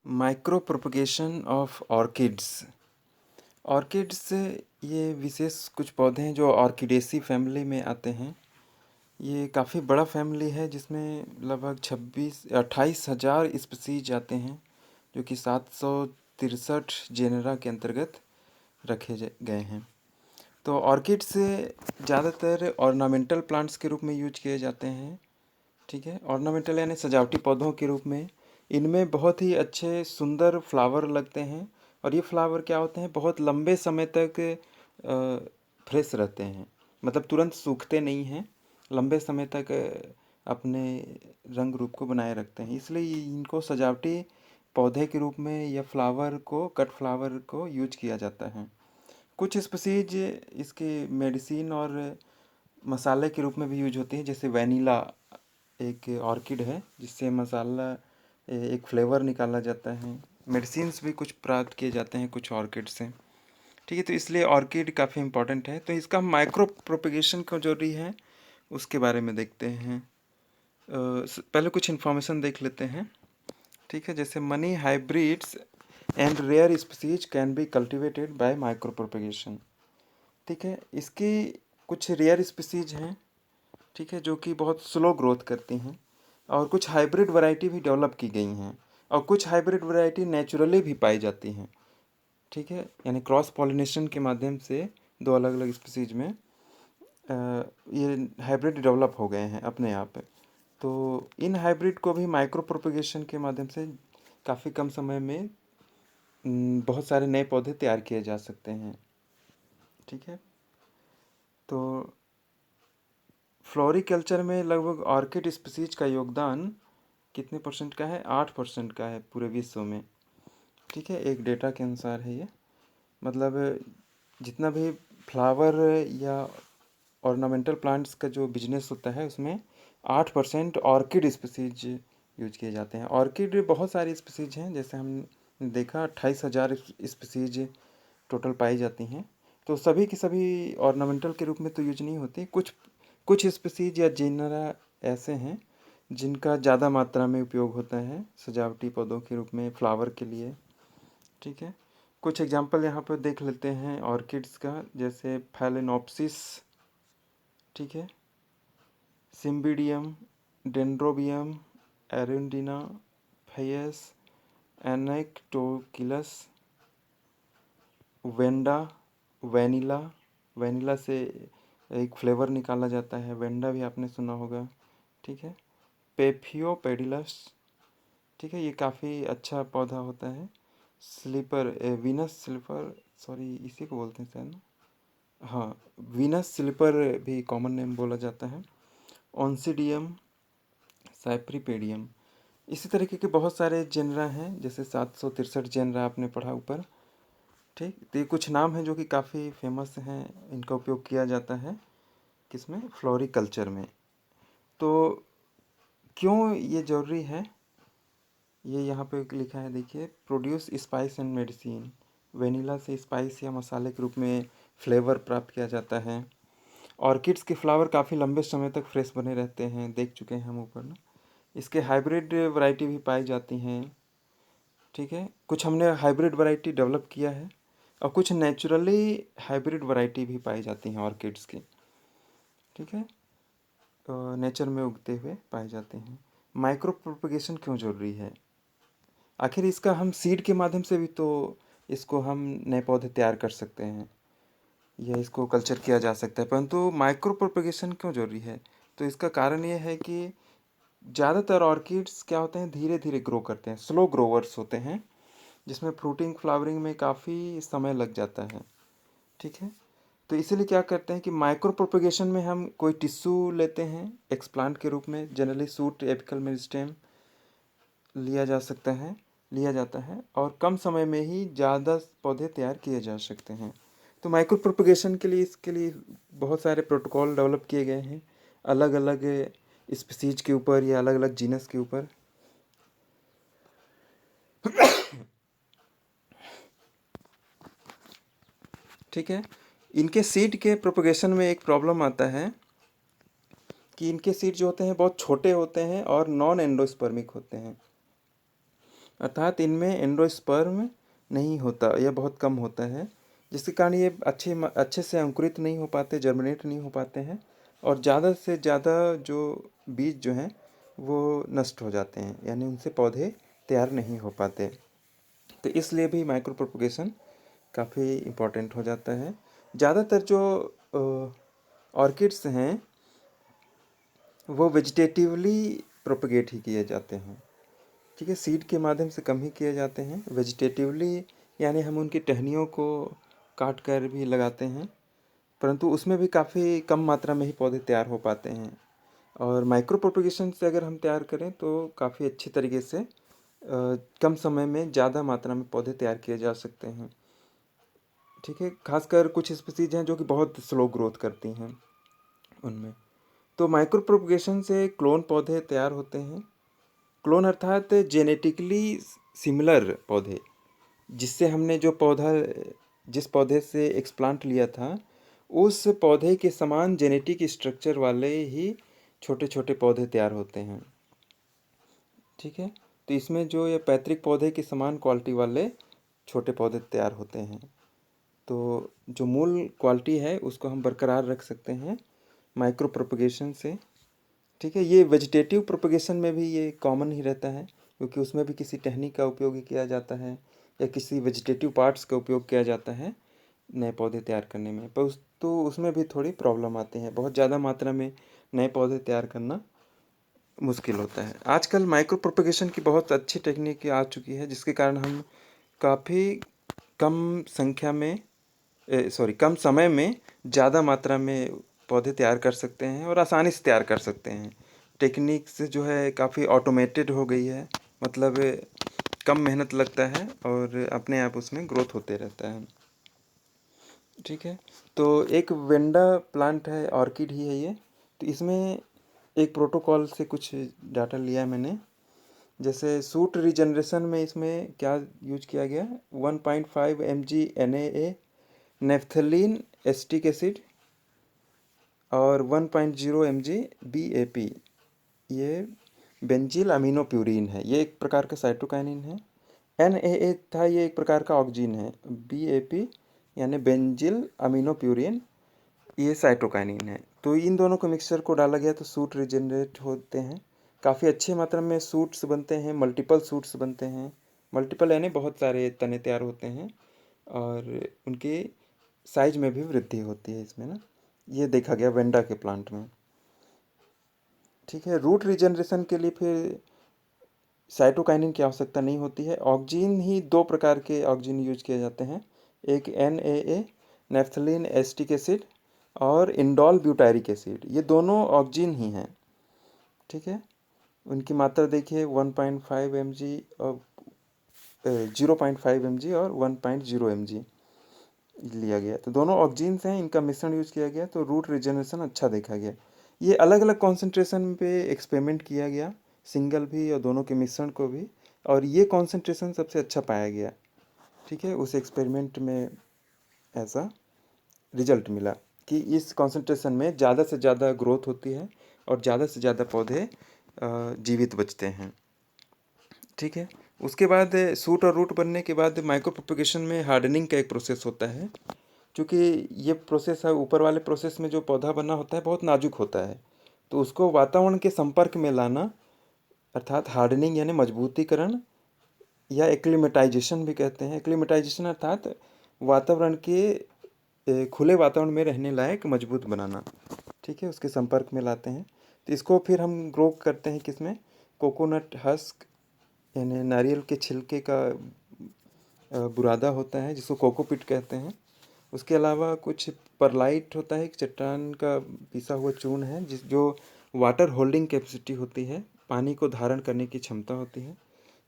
Micro propagation of orchids. Orchids ये विशेष कुछ पौधे हैं जो ऑर्किडेसी फैमिली में आते हैं। ये काफ़ी बड़ा फैमिली है जिसमें लगभग 28,000 स्पीसीज आते हैं, जो कि 763 जेनरा के अंतर्गत रखे गए हैं। तो ऑर्किड्स ज़्यादातर ऑर्नामेंटल प्लांट्स के रूप में यूज किए जाते हैं। ठीक है, ऑर्नामेंटल यानी सजावटी पौधों के रूप में। इनमें बहुत ही अच्छे सुंदर फ्लावर लगते हैं और ये फ्लावर क्या होते हैं, बहुत लंबे समय तक फ्रेश रहते हैं, मतलब तुरंत सूखते नहीं हैं, लंबे समय तक अपने रंग रूप को बनाए रखते हैं। इसलिए इनको सजावटी पौधे के रूप में या फ्लावर को, कट फ्लावर को यूज किया जाता है। कुछ स्पीसीज इसके मेडिसिन और मसाले के रूप में भी यूज होती है, जैसे वैनिला एक ऑर्किड है जिससे मसाला एक फ्लेवर निकाला जाता है। मेडिसिन्स भी कुछ प्राप्त किए जाते हैं कुछ ऑर्किड से। ठीक है, तो इसलिए ऑर्किड काफ़ी इंपॉर्टेंट है। तो इसका माइक्रो प्रोपगेशन क्यों जरूरी है उसके बारे में देखते हैं। पहले कुछ इन्फॉर्मेशन देख लेते हैं। ठीक है, जैसे many hybrids and rare species can be cultivated by micro propagation. ठीक है, इसकी कुछ रेयर स्पीसीज हैं, ठीक है, जो कि बहुत स्लो ग्रोथ करती हैं, और कुछ हाइब्रिड वैरायटी भी डेवलप की गई हैं, और कुछ हाइब्रिड वैरायटी नेचुरली भी पाई जाती हैं। ठीक है, यानी क्रॉस पॉलिनेशन के माध्यम से दो अलग अलग स्पीसीज में ये हाइब्रिड डेवलप हो गए हैं अपने आप। तो इन हाइब्रिड को भी माइक्रो प्रोपगेशन के माध्यम से काफ़ी कम समय में बहुत सारे नए पौधे तैयार किए जा सकते हैं। ठीक है, तो फ्लोरिकल्चर में लगभग ऑर्किड स्पीसीज का योगदान कितने परसेंट का है? 8% का है पूरे विश्व में। ठीक है, एक डेटा के अनुसार है ये। मतलब जितना भी फ्लावर या ऑर्नामेंटल प्लांट्स का जो बिजनेस होता है उसमें 8% ऑर्किड स्पीसीज यूज किए जाते हैं। ऑर्किड बहुत सारी स्पीसीज हैं, जैसे हमने देखा 28,000 स्पीसीज टोटल पाई जाती हैं। तो सभी की सभी ऑर्नामेंटल के रूप में तो यूज नहीं होती। कुछ कुछ स्पीसीज या जेनरा ऐसे हैं जिनका ज़्यादा मात्रा में उपयोग होता है सजावटी पौधों के रूप में, फ्लावर के लिए। ठीक है, कुछ एग्जांपल यहाँ पर देख लेते हैं ऑर्किड्स का, जैसे फैलेनोप्सिस, ठीक है, cymbidium, dendrobium, arundina, phaius, anoectochilus, vanda, vanilla. Vanilla से एक फ्लेवर निकाला जाता है, वेंडा भी आपने सुना होगा। ठीक है, पेफियोपेडिलस, ठीक है, ये काफ़ी अच्छा पौधा होता है। स्लीपर, वीनस स्लीपर, सॉरी इसी को बोलते हैं शायद ना, हाँ, वीनस स्लीपर भी कॉमन नेम बोला जाता है। ऑन्सिडियम, साइप्रिपेडियम, इसी तरीके के बहुत सारे जेनरा हैं, जैसे 763 जेनरा आपने पढ़ा ऊपर। ठीक, तो ये कुछ नाम हैं जो कि काफ़ी फेमस हैं, इनका उपयोग किया जाता है किसमें? फ्लोरिकल्चर में। तो क्यों ये ज़रूरी है, ये यहाँ पे लिखा है, देखिए, produce spice and medicine. Vanilla से स्पाइस या मसाले के रूप में फ्लेवर प्राप्त किया जाता है। ऑर्किड्स के फ्लावर काफ़ी लंबे समय तक फ्रेश बने रहते हैं, देख चुके हैं हम ऊपर ना। इसके हाइब्रिड वैरायटी भी पाई जाती हैं। ठीक है, कुछ हमने हाइब्रिड वैरायटी डेवलप किया है, और कुछ नेचुरली हाइब्रिड वैरायटी भी पाई जाती हैं ऑर्किड्स की। ठीक है, नेचर में उगते हुए पाए जाते हैं। माइक्रो प्रोपगेशन क्यों ज़रूरी है? आखिर इसका हम सीड के माध्यम से भी तो इसको हम नए पौधे तैयार कर सकते हैं या इसको कल्चर किया जा सकता है, परंतु माइक्रो प्रोपगेशन क्यों ज़रूरी है? तो इसका कारण ये है कि ज़्यादातर ऑर्किड्स क्या होते हैं, धीरे धीरे ग्रो करते हैं, स्लो ग्रोवर्स होते हैं, जिसमें फ्रूटिंग फ्लावरिंग में काफ़ी समय लग जाता है। ठीक है, तो इसीलिए क्या करते हैं कि माइक्रो प्रोपगेशन में हम कोई टिश्यू लेते हैं एक्सप्लांट के रूप में, जनरली सूट, एपिकल मेरिस्टेम लिया जाता है, और कम समय में ही ज़्यादा पौधे तैयार किए जा सकते हैं। तो माइक्रो प्रोपगेशन के लिए, इसके लिए बहुत सारे प्रोटोकॉल डेवलप किए गए हैं, अलग अलग स्पीसीज के ऊपर या अलग अलग जीनस के ऊपर। ठीक है, इनके सीड के प्रोपगेशन में एक प्रॉब्लम आता है कि इनके सीड जो होते हैं बहुत छोटे होते हैं और नॉन एंडोस्पर्मिक होते हैं। अर्थात इनमें एंडोस्पर्म नहीं होता या बहुत कम होता है, जिसके कारण ये अच्छे से अंकुरित नहीं हो पाते, जर्मिनेट नहीं हो पाते हैं, और ज़्यादा से ज़्यादा जो बीज जो हैं वो नष्ट हो जाते हैं, यानी उनसे पौधे तैयार नहीं हो पाते। तो इसलिए भी माइक्रो प्रोपगेशन काफ़ी इम्पोर्टेंट हो जाता है। ज़्यादातर जो ऑर्किड्स हैं वो वेजिटेटिवली प्रोपगेट ही किए जाते हैं। ठीक है, सीड के माध्यम से कम ही किए जाते हैं। वेजिटेटिवली यानी हम उनकी टहनियों को काट कर भी लगाते हैं, परंतु उसमें भी काफ़ी कम मात्रा में ही पौधे तैयार हो पाते हैं। और माइक्रो प्रोपगेशन से अगर हम तैयार करें तो काफ़ी अच्छी तरीके से कम समय में ज़्यादा मात्रा में पौधे तैयार किए जा सकते हैं। ठीक है, खासकर कुछ स्पीसीज हैं जो कि बहुत स्लो ग्रोथ करती हैं उनमें। तो माइक्रो प्रोपगेशन से क्लोन पौधे तैयार होते हैं। क्लोन अर्थात जेनेटिकली सिमिलर पौधे, जिससे हमने जिस पौधे से एक्सप्लांट लिया था उस पौधे के समान जेनेटिक स्ट्रक्चर वाले ही छोटे छोटे पौधे तैयार होते हैं। ठीक है, तो इसमें जो ये पैतृक पौधे के समान क्वालिटी वाले छोटे पौधे तैयार होते हैं। तो जो मूल क्वालिटी है उसको हम बरकरार रख सकते हैं माइक्रो प्रोपगेशन से। ठीक है, ये वेजिटेटिव प्रोपगेशन में भी ये कॉमन ही रहता है, क्योंकि उसमें भी किसी टहनी का उपयोग किया जाता है या किसी वेजिटेटिव पार्ट्स का उपयोग किया जाता है नए पौधे तैयार करने में। पर उसमें भी थोड़ी प्रॉब्लम आती है, बहुत ज़्यादा मात्रा में नए पौधे तैयार करना मुश्किल होता है। आजकल माइक्रो प्रोपगेशन की बहुत अच्छी टेक्निक आ चुकी है, जिसके कारण हम काफ़ी कम संख्या में कम समय में ज़्यादा मात्रा में पौधे तैयार कर सकते हैं और आसानी से तैयार कर सकते हैं। टेक्निक्स जो है काफ़ी ऑटोमेटेड हो गई है, मतलब कम मेहनत लगता है और अपने आप उसमें ग्रोथ होते रहता है। ठीक है, तो एक वेंडा प्लांट है, ऑर्किड ही है ये। तो इसमें एक प्रोटोकॉल से कुछ डाटा लिया है मैंने। जैसे सूट रीजनरेशन में इसमें क्या यूज किया गया, 1.5 mg NaA, naphthalene acetic acid और 1.0 mg BAP। ये बेंजिल अमीनोप्यूरिन है, ये एक प्रकार का साइटोकाइनिन है। NaA था, ये एक प्रकार का ऑक्जीन है। BAP यानी बेंजिल अमीनोप्यूरिन, ये साइटोकाइनिन है। तो इन दोनों को मिक्सचर को डाला गया तो सूट रिजनरेट होते हैं, काफ़ी अच्छे मात्रा में सूट्स बनते हैं, मल्टीपल सूट्स बनते हैं। मल्टीपल यानी बहुत सारे तने तैयार होते हैं और उनके साइज में भी वृद्धि होती है इसमें ना, ये देखा गया वेंडा के प्लांट में। ठीक है, रूट रिजनरेशन के लिए फिर साइटोकाइनिन की आवश्यकता नहीं होती है। ऑक्जीन ही दो प्रकार के ऑक्जीन यूज किए जाते हैं, एक NaA नेफ्थलीन एस्टिक एसिड और इंडोल ब्यूटारिक एसिड, ये दोनों ऑक्जीन ही हैं। ठीक है, उनकी मात्रा देखिए 1.5 mg और 0.5 mg और 1.0 mg लिया गया। तो दोनों ऑक्जीन्स हैं, इनका मिश्रण यूज किया गया तो रूट रिजनरेशन अच्छा देखा गया। ये अलग अलग कॉन्सेंट्रेशन पे एक्सपेरिमेंट किया गया, सिंगल भी और दोनों के मिश्रण को भी, और ये कॉन्सेंट्रेशन सबसे अच्छा पाया गया। ठीक है, उस एक्सपेरिमेंट में ऐसा रिजल्ट मिला कि इस कॉन्सेंट्रेशन में ज़्यादा से ज़्यादा ग्रोथ होती है और ज़्यादा से ज़्यादा पौधे जीवित बचते हैं। ठीक है, उसके बाद सूट और रूट बनने के बाद माइक्रो प्रोपगेशन में हार्डनिंग का एक प्रोसेस होता है। क्योंकि ये प्रोसेस है, ऊपर वाले प्रोसेस में जो पौधा बना होता है बहुत नाजुक होता है, तो उसको वातावरण के संपर्क में लाना, अर्थात हार्डनिंग यानी मजबूतीकरण या एक्लिमेटाइजेशन भी कहते हैं। एक्लिमेटाइजेशन अर्थात वातावरण के खुले वातावरण में रहने लायक मजबूत बनाना। ठीक है, उसके संपर्क में लाते हैं। तो इसको फिर हम ग्रो करते हैं किसमें, कोकोनट हस्क यानी नारियल के छिलके का बुरादा होता है जिसको कोकोपीट कहते हैं। उसके अलावा कुछ परलाइट होता है, एक चट्टान का पिसा हुआ चूर्ण है जो वाटर होल्डिंग कैपेसिटी होती है, पानी को धारण करने की क्षमता होती है।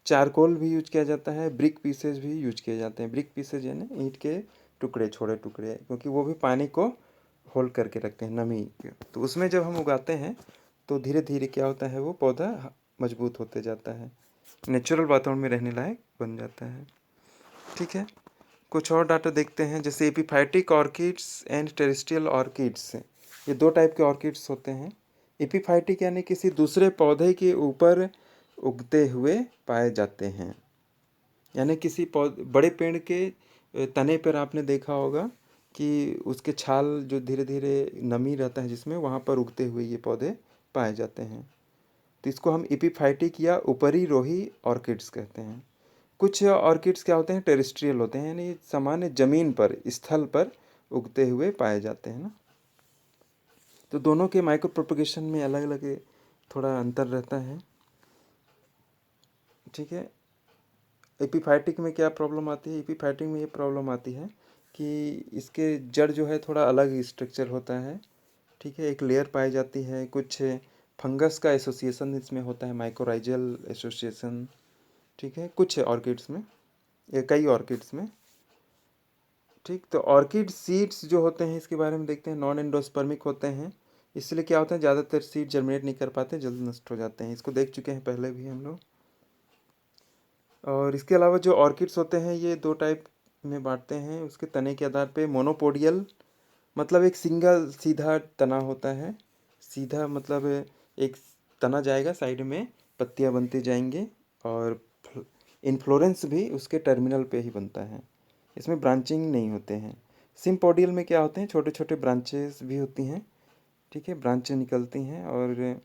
चारकोल भी यूज किया जाता है, ब्रिक पीसेज भी यूज किए जाते हैं। ब्रिक पीसेज यानी ईंट के टुकड़े, छोटे टुकड़े, क्योंकि वो भी पानी को होल्ड करके रखते हैं, नमी के। तो उसमें जब हम उगाते हैं तो धीरे धीरे क्या होता है, वो पौधा मजबूत होते जाता है, नेचुरल वातावरण में रहने लायक बन जाता है। ठीक है, कुछ और डाटा देखते हैं, जैसे epiphytic orchids and terrestrial orchids, ये दो टाइप के ऑर्किड्स होते हैं। एपीफाइटिक यानी किसी दूसरे पौधे के ऊपर उगते हुए पाए जाते हैं। यानी किसी बड़े पेड़ के तने पर आपने देखा होगा कि उसके छाल जो धीरे धीरे नमी रहता है जिसमें, वहाँ पर उगते हुए ये पौधे पाए जाते हैं। तो इसको हम एपिफाइटिक या ऊपरी रोही ऑर्किड्स कहते हैं। कुछ ऑर्किड्स क्या होते हैं, टेरेस्ट्रियल होते हैं, यानी सामान्य जमीन पर, स्थल पर उगते हुए पाए जाते हैं ना। तो दोनों के माइक्रो प्रोपगेशन में अलग अलग थोड़ा अंतर रहता है। ठीक है। एपिफाइटिक में क्या प्रॉब्लम आती है, एपिफाइटिक में ये प्रॉब्लम आती है कि इसके जड़ जो है थोड़ा अलग स्ट्रक्चर होता है। ठीक है, एक लेयर पाई जाती है, कुछ फंगस का एसोसिएशन इसमें होता है, माइकोराइजल एसोसिएशन। ठीक है, कुछ ऑर्किड्स में या कई ऑर्किड्स में। ठीक, तो ऑर्किड सीड्स जो होते हैं इसके बारे में देखते हैं, नॉन एंडोस्पर्मिक होते हैं, इसलिए क्या होता है ज़्यादातर सीड जर्मिनेट नहीं कर पाते, जल्द नष्ट हो जाते हैं। इसको देख चुके हैं पहले भी हम लोग। और इसके अलावा जो ऑर्किड्स होते हैं ये दो टाइप में बांटते हैं उसके तने के आधार पे। मोनोपोडियल मतलब एक सिंगल सीधा तना होता है, सीधा मतलब एक तना जाएगा, साइड में पत्तियां बनती जाएंगे, और इन्फ्लोरेंस भी उसके टर्मिनल पे ही बनता है, इसमें ब्रांचिंग नहीं होते हैं। सिम्पोडियल में क्या होते हैं, छोटे छोटे ब्रांचेस भी होती हैं। ठीक है, ब्रांचें निकलती हैं और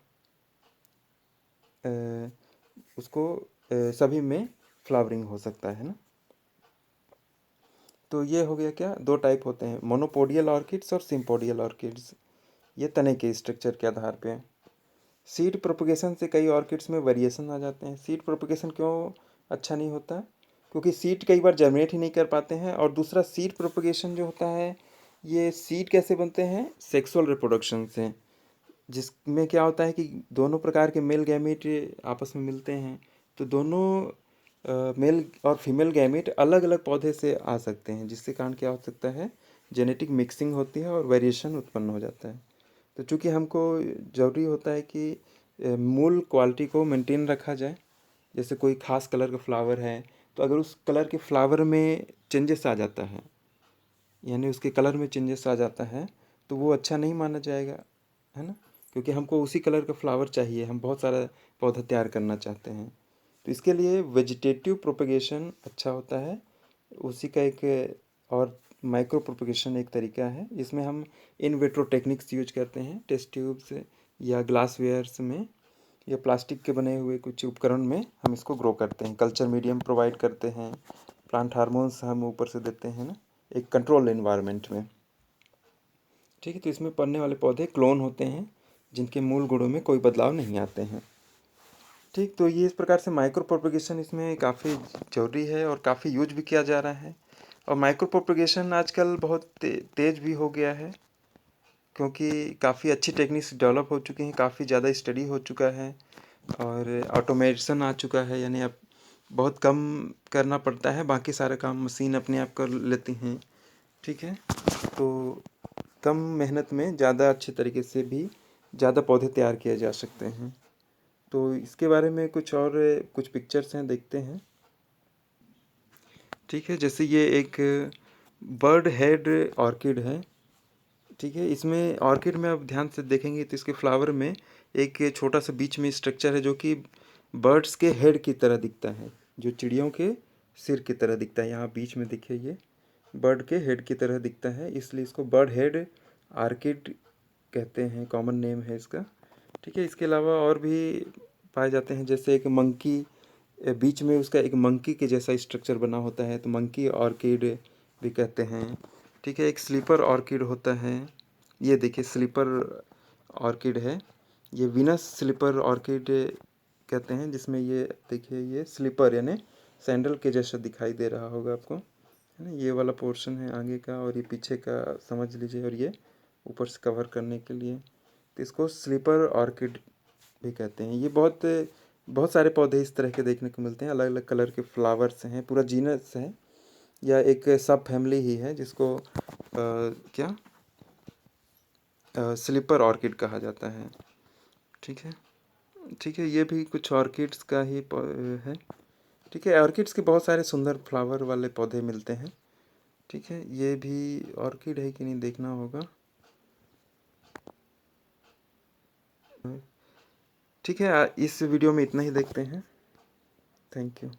उसको सभी में फ्लावरिंग हो सकता है ना। तो ये हो गया क्या, दो टाइप होते हैं, मोनोपोडियल ऑर्किड्स और सिम्पोडियल ऑर्किड्स, ये तने के स्ट्रक्चर के आधार पे। सीड प्रोपगेशन से कई ऑर्किड्स में वेरिएशन आ जाते हैं। सीड प्रोपगेशन क्यों अच्छा नहीं होता, क्योंकि सीड कई बार जर्मिनेट ही नहीं कर पाते हैं। और दूसरा, सीड प्रोपगेशन जो होता है, ये सीड कैसे बनते हैं, सेक्सुअल रिप्रोडक्शन से, जिसमें क्या होता है कि दोनों प्रकार के मेल गैमीट आपस में मिलते हैं। तो दोनों मेल और फीमेल गैमीट अलग अलग पौधे से आ सकते हैं, जिसके कारण क्या हो सकता है, जेनेटिक मिक्सिंग होती है और वेरिएशन उत्पन्न हो जाता है। तो चूँकि हमको ज़रूरी होता है कि मूल क्वालिटी को मेंटेन रखा जाए, जैसे कोई ख़ास कलर का फ्लावर है, तो अगर उस कलर के फ्लावर में चेंजेस आ जाता है, यानी उसके कलर में चेंजेस आ जाता है, तो वो अच्छा नहीं माना जाएगा, है ना। क्योंकि हमको उसी कलर का फ्लावर चाहिए, हम बहुत सारा पौधा तैयार करना चाहते हैं। तो इसके लिए वेजिटेटिव प्रोपगेशन अच्छा होता है, उसी का एक और माइक्रो प्रोपगेशन एक तरीका है, जिसमें हम इन विट्रो टेक्निक्स यूज करते हैं, टेस्ट ट्यूब्स या ग्लासवेयर्स में या प्लास्टिक के बने हुए कुछ उपकरण में हम इसको ग्रो करते हैं। कल्चर मीडियम प्रोवाइड करते हैं, प्लांट हार्मोन्स हम ऊपर से देते हैं ना, एक कंट्रोल एनवायरनमेंट में। ठीक है, तो इसमें पड़ने वाले पौधे क्लोन होते हैं, जिनके मूल गुणों में कोई बदलाव नहीं आते हैं। ठीक, तो ये इस प्रकार से माइक्रो प्रोपगेशन इसमें काफ़ी ज़रूरी है और काफ़ी यूज भी किया जा रहा है। और माइक्रो प्रोपगेशन आजकल बहुत तेज़ भी हो गया है, क्योंकि काफ़ी अच्छी टेक्निक्स डेवलप हो चुकी हैं, काफ़ी ज़्यादा स्टडी हो चुका है और ऑटोमेशन आ चुका है, यानी अब बहुत कम करना पड़ता है, बाकी सारे काम मशीन अपने आप कर लेती हैं। ठीक है, तो कम मेहनत में ज़्यादा अच्छे तरीके से भी ज़्यादा पौधे तैयार किए जा सकते हैं। तो इसके बारे में कुछ पिक्चर्स हैं, देखते हैं। ठीक है, जैसे ये एक बर्ड हेड ऑर्किड है। ठीक है, इसमें ऑर्किड में आप ध्यान से देखेंगे तो इसके फ्लावर में एक छोटा सा बीच में स्ट्रक्चर है, जो कि बर्ड्स के हेड की तरह दिखता है, जो चिड़ियों के सिर की तरह दिखता है। यहाँ बीच में देखिए, ये बर्ड के हेड की तरह दिखता है, इसलिए इसको बर्ड हेड ऑर्किड कहते हैं, कॉमन नेम है इसका। ठीक है, इसके अलावा और भी पाए जाते हैं, जैसे एक मंकी, बीच में उसका एक मंकी के जैसा स्ट्रक्चर बना होता है, तो मंकी ऑर्किड भी कहते हैं। ठीक है, एक स्लीपर ऑर्किड होता है, ये देखिए स्लीपर ऑर्किड है, ये विनस स्लीपर ऑर्किड कहते हैं, जिसमें ये देखिए ये स्लीपर यानी सैंडल के जैसा दिखाई दे रहा होगा आपको, है ना। ये वाला पोर्शन है आगे का और ये पीछे का समझ लीजिए, और ये ऊपर से कवर करने के लिए, तो इसको स्लीपर ऑर्किड भी कहते हैं। ये बहुत बहुत सारे पौधे इस तरह के देखने को मिलते हैं, अलग अलग कलर के फ्लावर्स हैं, पूरा जीनस है या एक सब फैमिली ही है, जिसको क्या स्लीपर ऑर्किड कहा जाता है। ठीक है, ठीक है, ये भी कुछ ऑर्किड्स का ही है। ठीक है, ऑर्किड्स के बहुत सारे सुंदर फ्लावर वाले पौधे मिलते हैं। ठीक है, ये भी ऑर्किड है कि नहीं देखना होगा। ठीक है, इस वीडियो में इतना ही देखते हैं। Thank you.